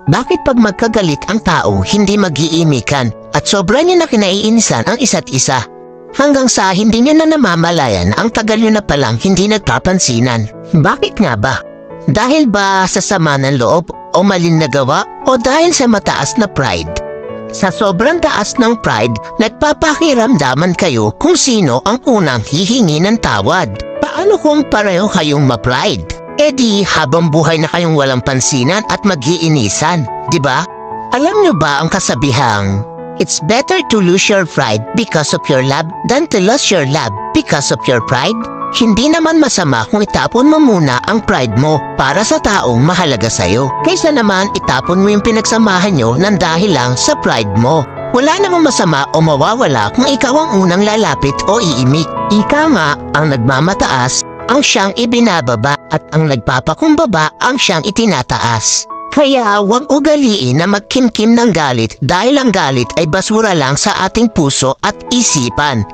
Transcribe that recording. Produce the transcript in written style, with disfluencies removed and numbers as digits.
Bakit pag magkagalit ang tao, hindi mag-iimikan at sobra niyo na kinaiinisan ang isa't isa? Hanggang sa hindi niyo na namamalayan ang tagal niyo na palang hindi nagpapansinan. Bakit nga ba? Dahil ba sa sama ng loob o maling nagawa o dahil sa mataas na pride? Sa sobrang taas ng pride, nagpapakiramdaman kayo kung sino ang unang hihingi ng tawad. Paano kung pareho kayong ma-pride? E di habang buhay na kayong walang pansinan at mag-iinisan, di ba? Alam nyo ba ang kasabihang, it's better to lose your pride because of your love than to lose your love because of your pride? Hindi naman masama kung itapon mo muna ang pride mo para sa taong mahalaga sa'yo. Kaysa naman itapon mo yung pinagsamahan nyo ng dahil lang sa pride mo. Wala namang masama o mawawala kung ikaw ang unang lalapit o iimik. Ika nga ang nagmamataas ang siyang ibinababa at ang nagpapakumbaba ang siyang itinataas. Kaya huwag ugaliin na magkimkim ng galit dahil ang galit ay basura lang sa ating puso at isipan.